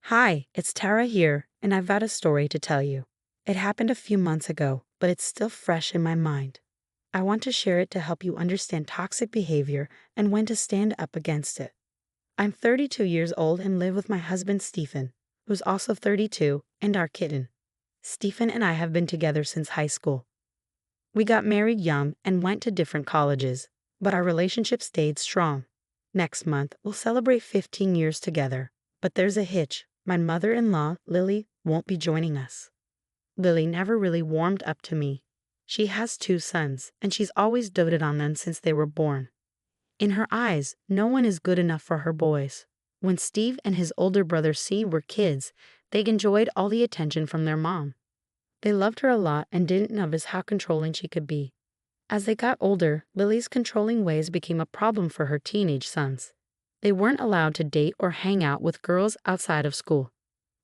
Hi, it's Tara here, and I've got a story to tell you. It happened a few months ago, but it's still fresh in my mind. I want to share it to help you understand toxic behavior and when to stand up against it. I'm 32 years old and live with my husband Stephen, who's also 32, and our kitten. Stephen and I have been together since high school. We got married young and went to different colleges, but our relationship stayed strong. Next month, we'll celebrate 15 years together, but there's a hitch. My mother-in-law, Lily, won't be joining us. Lily never really warmed up to me. She has two sons, and she's always doted on them since they were born. In her eyes, no one is good enough for her boys. When Steve and his older brother C were kids, they enjoyed all the attention from their mom. They loved her a lot and didn't notice how controlling she could be. As they got older, Lily's controlling ways became a problem for her teenage sons. They weren't allowed to date or hang out with girls outside of school.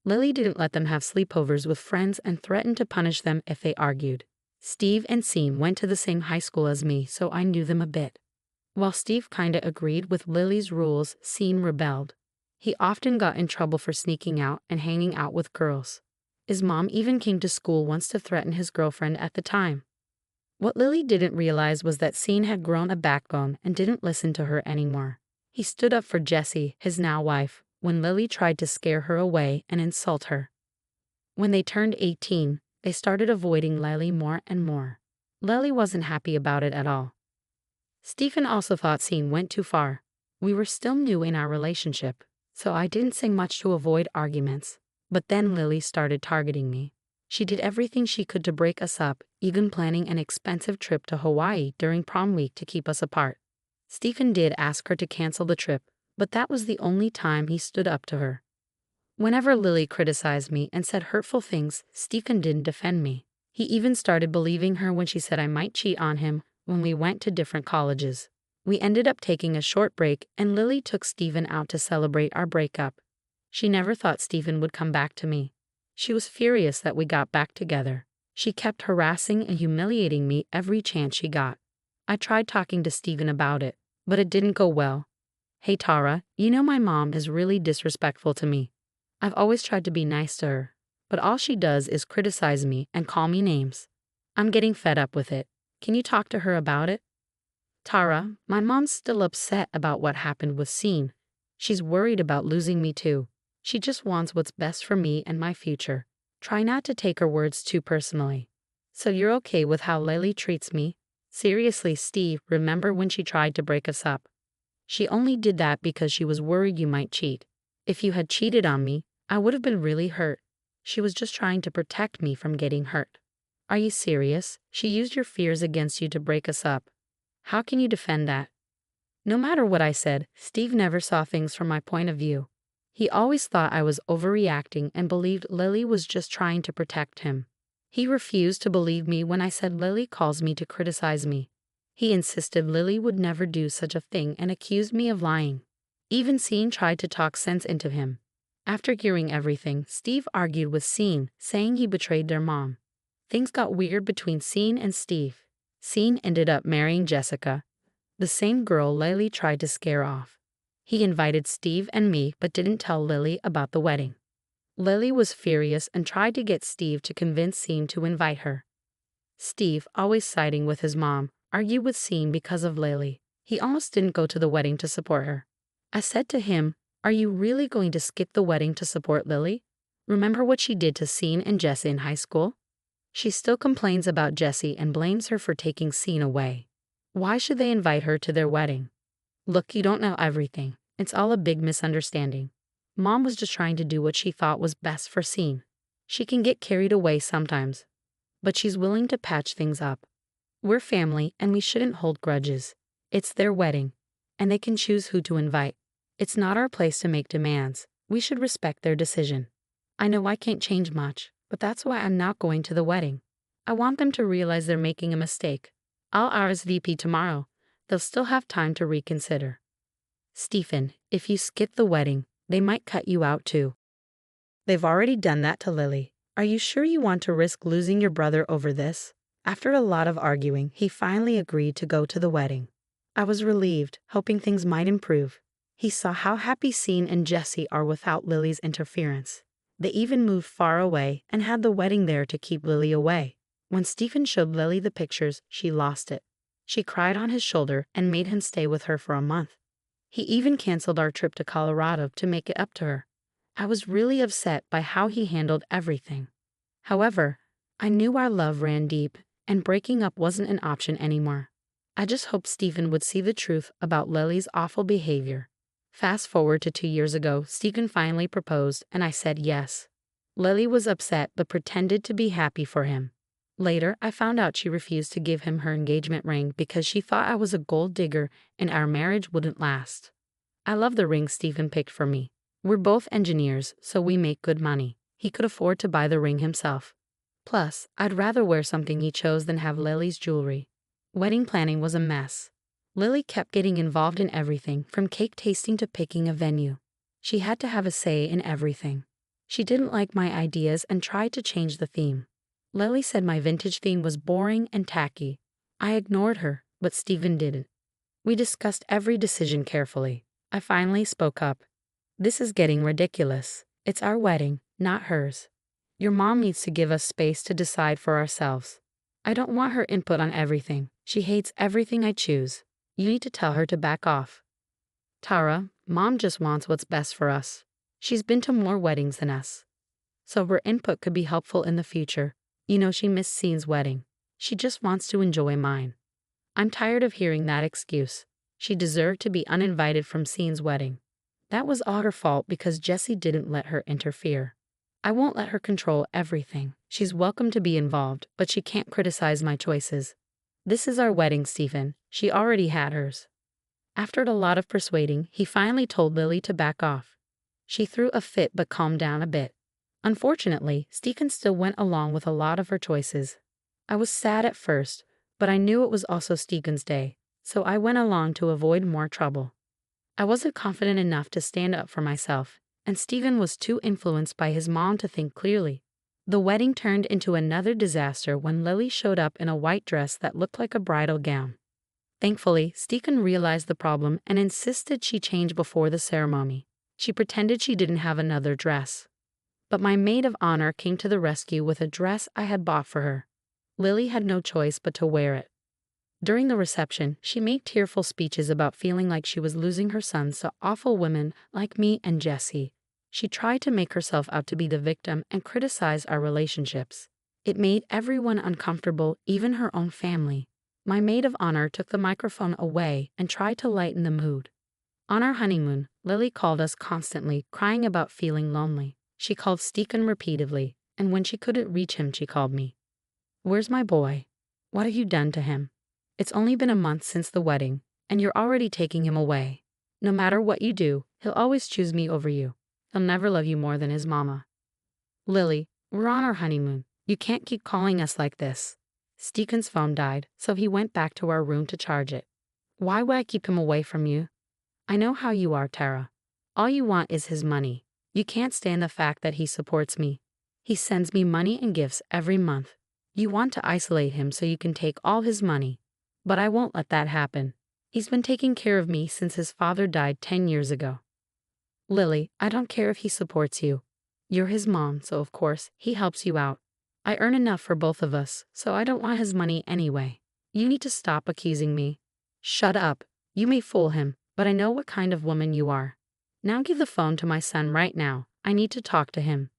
Lily didn't let them have sleepovers with friends and threatened to punish them if they argued. Steve and Sean went to the same high school as me, so I knew them a bit. While Steve kinda agreed with Lily's rules, Sean rebelled. He often got in trouble for sneaking out and hanging out with girls. His mom even came to school once to threaten his girlfriend at the time. What Lily didn't realize was that Sean had grown a backbone and didn't listen to her anymore. He stood up for Jessie, his now wife, when Lily tried to scare her away and insult her. When they turned 18, they started avoiding Lily more and more. Lily wasn't happy about it at all. Stephen also thought Sean went too far. We were still new in our relationship, so I didn't say much to avoid arguments. But then Lily started targeting me. She did everything she could to break us up, even planning an expensive trip to Hawaii during prom week to keep us apart. Stephen did ask her to cancel the trip, but that was the only time he stood up to her. Whenever Lily criticized me and said hurtful things, Stephen didn't defend me. He even started believing her when she said I might cheat on him when we went to different colleges. We ended up taking a short break and Lily took Stephen out to celebrate our breakup. She never thought Stephen would come back to me. She was furious that we got back together. She kept harassing and humiliating me every chance she got. I tried talking to Stephen about it, but it didn't go well. Hey Tara, you know my mom is really disrespectful to me. I've always tried to be nice to her, but all she does is criticize me and call me names. I'm getting fed up with it. Can you talk to her about it? Tara, my mom's still upset about what happened with Sean. She's worried about losing me too. She just wants what's best for me and my future. Try not to take her words too personally. So you're okay with how Lily treats me? Seriously, Steve, remember when she tried to break us up? She only did that because she was worried you might cheat. If you had cheated on me, I would have been really hurt. She was just trying to protect me from getting hurt. Are you serious? She used your fears against you to break us up. How can you defend that? No matter what I said, Steve never saw things from my point of view. He always thought I was overreacting and believed Lily was just trying to protect him. He refused to believe me when I said Lily calls me to criticize me. He insisted Lily would never do such a thing and accused me of lying. Even Sean tried to talk sense into him. After hearing everything, Steve argued with Sean, saying he betrayed their mom. Things got weird between Sean and Steve. Sean ended up marrying Jessica, the same girl Lily tried to scare off. He invited Steve and me but didn't tell Lily about the wedding. Lily was furious and tried to get Steve to convince Sean to invite her. Steve, always siding with his mom, argued with Sean because of Lily. He almost didn't go to the wedding to support her. I said to him, "Are you really going to skip the wedding to support Lily? Remember what she did to Sean and Jessie in high school? She still complains about Jessie and blames her for taking Sean away. Why should they invite her to their wedding? Look, you don't know everything. It's all a big misunderstanding. Mom was just trying to do what she thought was best for Sean. She can get carried away sometimes, but she's willing to patch things up. We're family and we shouldn't hold grudges. It's their wedding, and they can choose who to invite. It's not our place to make demands. We should respect their decision. I know I can't change much, but that's why I'm not going to the wedding. I want them to realize they're making a mistake. I'll RSVP tomorrow. They'll still have time to reconsider." Stephen, if you skip the wedding, they might cut you out too. They've already done that to Lily. Are you sure you want to risk losing your brother over this? After a lot of arguing, he finally agreed to go to the wedding. I was relieved, hoping things might improve. He saw how happy Sean and Jesse are without Lily's interference. They even moved far away and had the wedding there to keep Lily away. When Stephen showed Lily the pictures, she lost it. She cried on his shoulder and made him stay with her for a month. He even canceled our trip to Colorado to make it up to her. I was really upset by how he handled everything. However, I knew our love ran deep, and breaking up wasn't an option anymore. I just hoped Stephen would see the truth about Lily's awful behavior. Fast forward to 2 years ago, Stephen finally proposed, and I said yes. Lily was upset but pretended to be happy for him. Later, I found out she refused to give him her engagement ring because she thought I was a gold digger and our marriage wouldn't last. I love the ring Stephen picked for me. We're both engineers, so we make good money. He could afford to buy the ring himself. Plus, I'd rather wear something he chose than have Lily's jewelry. Wedding planning was a mess. Lily kept getting involved in everything, from cake tasting to picking a venue. She had to have a say in everything. She didn't like my ideas and tried to change the theme. Lily said my vintage theme was boring and tacky. I ignored her, but Stephen didn't. We discussed every decision carefully. I finally spoke up. This is getting ridiculous. It's our wedding, not hers. Your mom needs to give us space to decide for ourselves. I don't want her input on everything. She hates everything I choose. You need to tell her to back off. Tara, Mom just wants what's best for us. She's been to more weddings than us. So her input could be helpful in the future. You know, she missed Sean's wedding. She just wants to enjoy mine. I'm tired of hearing that excuse. She deserved to be uninvited from Sean's wedding. That was all her fault because Jesse didn't let her interfere. I won't let her control everything. She's welcome to be involved, but she can't criticize my choices. This is our wedding, Stephen. She already had hers. After a lot of persuading, he finally told Lily to back off. She threw a fit but calmed down a bit. Unfortunately, Stephen still went along with a lot of her choices. I was sad at first, but I knew it was also Stephen's day, so I went along to avoid more trouble. I wasn't confident enough to stand up for myself, and Stephen was too influenced by his mom to think clearly. The wedding turned into another disaster when Lily showed up in a white dress that looked like a bridal gown. Thankfully, Stephen realized the problem and insisted she change before the ceremony. She pretended she didn't have another dress. But my maid of honor came to the rescue with a dress I had bought for her. Lily had no choice but to wear it. During the reception, she made tearful speeches about feeling like she was losing her sons to awful women like me and Jesse. She tried to make herself out to be the victim and criticize our relationships. It made everyone uncomfortable, even her own family. My maid of honor took the microphone away and tried to lighten the mood. On our honeymoon, Lily called us constantly, crying about feeling lonely. She called Stephen repeatedly, and when she couldn't reach him, she called me. "Where's my boy? What have you done to him? It's only been a month since the wedding, and you're already taking him away. No matter what you do, he'll always choose me over you. He'll never love you more than his mama." "Lily, we're on our honeymoon. You can't keep calling us like this." Stephen's phone died, so he went back to our room to charge it. "Why would I keep him away from you? I know how you are, Tara. All you want is his money. You can't stand the fact that he supports me. He sends me money and gifts every month. You want to isolate him so you can take all his money. But I won't let that happen. He's been taking care of me since his father died 10 years ago. Lily, I don't care if he supports you. You're his mom, so of course, he helps you out. I earn enough for both of us, so I don't want his money anyway. You need to stop accusing me." "Shut up. You may fool him, but I know what kind of woman you are. Now give the phone to my son right now. I need to talk to him."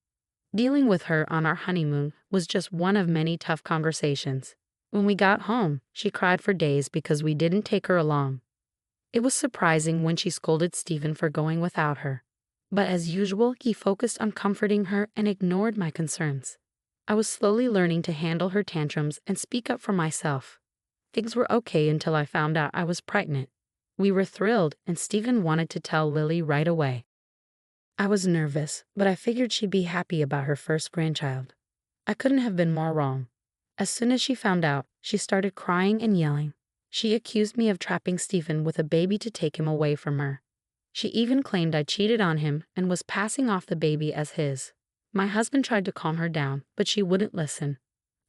Dealing with her on our honeymoon was just one of many tough conversations. When we got home, she cried for days because we didn't take her along. It was surprising when she scolded Stephen for going without her. But as usual, he focused on comforting her and ignored my concerns. I was slowly learning to handle her tantrums and speak up for myself. Things were okay until I found out I was pregnant. We were thrilled, and Stephen wanted to tell Lily right away. I was nervous, but I figured she'd be happy about her first grandchild. I couldn't have been more wrong. As soon as she found out, she started crying and yelling. She accused me of trapping Stephen with a baby to take him away from her. She even claimed I cheated on him and was passing off the baby as his. My husband tried to calm her down, but she wouldn't listen.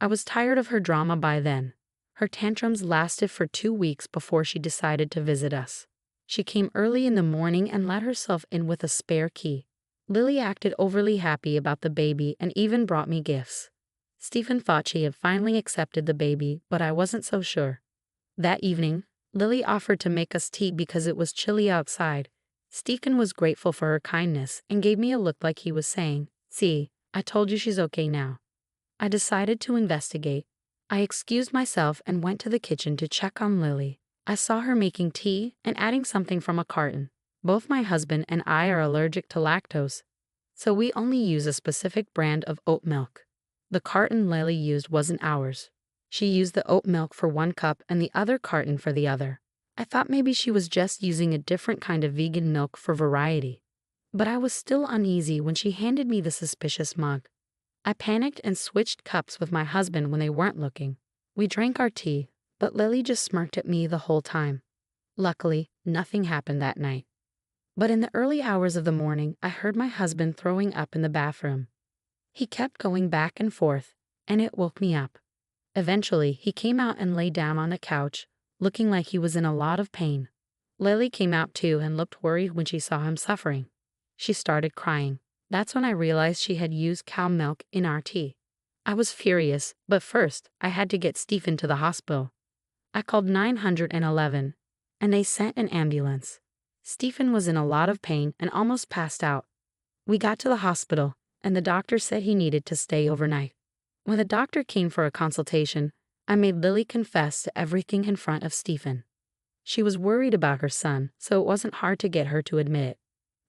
I was tired of her drama by then. Her tantrums lasted for 2 weeks before she decided to visit us. She came early in the morning and let herself in with a spare key. Lily acted overly happy about the baby and even brought me gifts. Stephen thought she had finally accepted the baby, but I wasn't so sure. That evening, Lily offered to make us tea because it was chilly outside. Stephen was grateful for her kindness and gave me a look like he was saying, "See, I told you she's okay now." I decided to investigate. I excused myself and went to the kitchen to check on Lily. I saw her making tea and adding something from a carton. Both my husband and I are allergic to lactose, so we only use a specific brand of oat milk. The carton Lily used wasn't ours. She used the oat milk for one cup and the other carton for the other. I thought maybe she was just using a different kind of vegan milk for variety. But I was still uneasy when she handed me the suspicious mug. I panicked and switched cups with my husband when they weren't looking. We drank our tea, but Lily just smirked at me the whole time. Luckily, nothing happened that night. But in the early hours of the morning, I heard my husband throwing up in the bathroom. He kept going back and forth, and it woke me up. Eventually, he came out and lay down on the couch, looking like he was in a lot of pain. Lily came out too and looked worried when she saw him suffering. She started crying. That's when I realized she had used cow milk in our tea. I was furious, but first, I had to get Stephen to the hospital. I called 911, and they sent an ambulance. Stephen was in a lot of pain and almost passed out. We got to the hospital, and the doctor said he needed to stay overnight. When the doctor came for a consultation, I made Lily confess to everything in front of Stephen. She was worried about her son, so it wasn't hard to get her to admit it.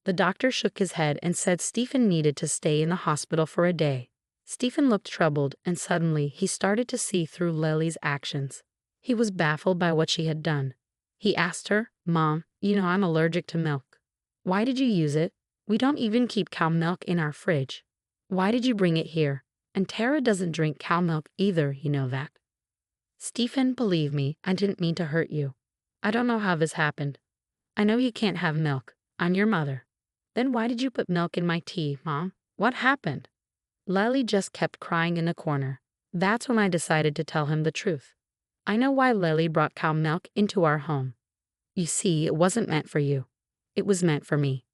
The doctor shook his head and said Stephen needed to stay in the hospital for a day. Stephen looked troubled, and suddenly he started to see through Lily's actions. He was baffled by what she had done. He asked her, "Mom, you know I'm allergic to milk. Why did you use it? We don't even keep cow milk in our fridge. Why did you bring it here? And Tara doesn't drink cow milk either, you know that." "Stephen, believe me, I didn't mean to hurt you. I don't know how this happened. I know you can't have milk. I'm your mother." "Then why did you put milk in my tea, Mom? What happened?" Lily just kept crying in the corner. That's when I decided to tell him the truth. "I know why Lily brought cow milk into our home. You see, it wasn't meant for you. It was meant for me."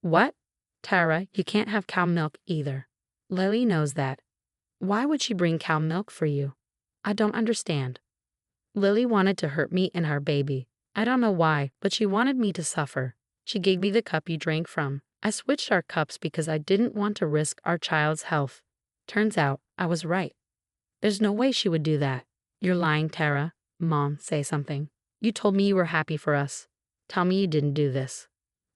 "What?" "Tara, you can't have cow milk either. Lily knows that. Why would she bring cow milk for you? I don't understand." "Lily wanted to hurt me and our baby. I don't know why, but she wanted me to suffer. She gave me the cup you drank from. I switched our cups because I didn't want to risk our child's health. Turns out, I was right. There's no way she would do that." "You're lying, Tara." "Mom, say something. You told me you were happy for us. Tell me you didn't do this."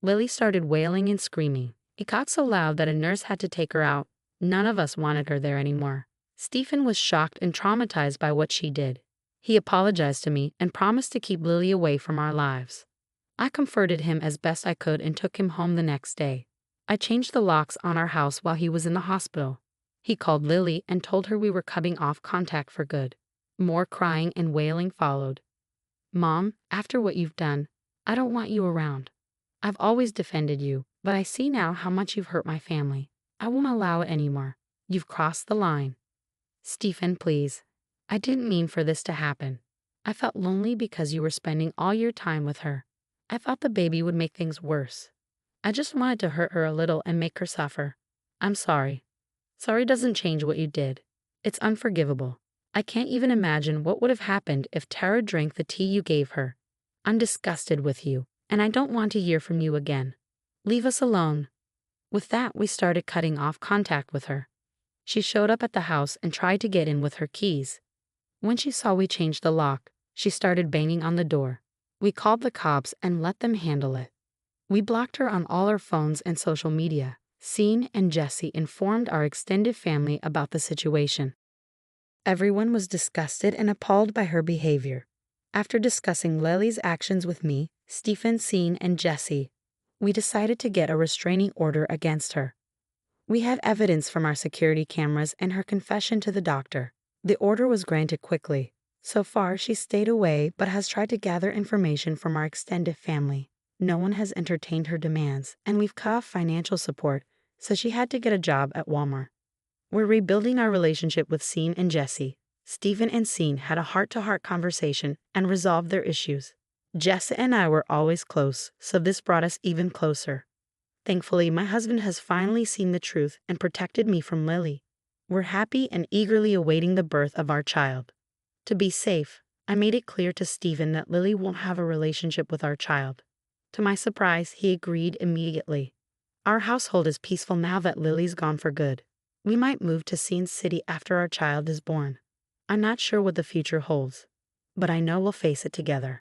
Lily started wailing and screaming. It got so loud that a nurse had to take her out. None of us wanted her there anymore. Stephen was shocked and traumatized by what she did. He apologized to me and promised to keep Lily away from our lives. I comforted him as best I could and took him home the next day. I changed the locks on our house while he was in the hospital. He called Lily and told her we were cutting off contact for good. More crying and wailing followed. "Mom, after what you've done, I don't want you around. I've always defended you, but I see now how much you've hurt my family. I won't allow it anymore. You've crossed the line." "Stephen, please. I didn't mean for this to happen. I felt lonely because you were spending all your time with her. I thought the baby would make things worse. I just wanted to hurt her a little and make her suffer. I'm sorry. Sorry doesn't change what you did. It's unforgivable. I can't even imagine what would have happened if Tara drank the tea you gave her. I'm disgusted with you, and I don't want to hear from you again. Leave us alone." With that, we started cutting off contact with her. She showed up at the house and tried to get in with her keys. When she saw we changed the lock, she started banging on the door. We called the cops and let them handle it. We blocked her on all our phones and social media. Sean and Jesse informed our extended family about the situation. Everyone was disgusted and appalled by her behavior. After discussing Lily's actions with me, Stephen, Sean, and Jesse, we decided to get a restraining order against her. We had evidence from our security cameras and her confession to the doctor. The order was granted quickly. So far, she stayed away but has tried to gather information from our extended family. No one has entertained her demands, and we've cut off financial support, so she had to get a job at Walmart. We're rebuilding our relationship with Sean and Jesse. Stephen and Sean had a heart-to-heart conversation and resolved their issues. Jessa and I were always close, so this brought us even closer. Thankfully, my husband has finally seen the truth and protected me from Lily. We're happy and eagerly awaiting the birth of our child. To be safe, I made it clear to Stephen that Lily won't have a relationship with our child. To my surprise, he agreed immediately. Our household is peaceful now that Lily's gone for good. We might move to Scene City after our child is born. I'm not sure what the future holds, but I know we'll face it together.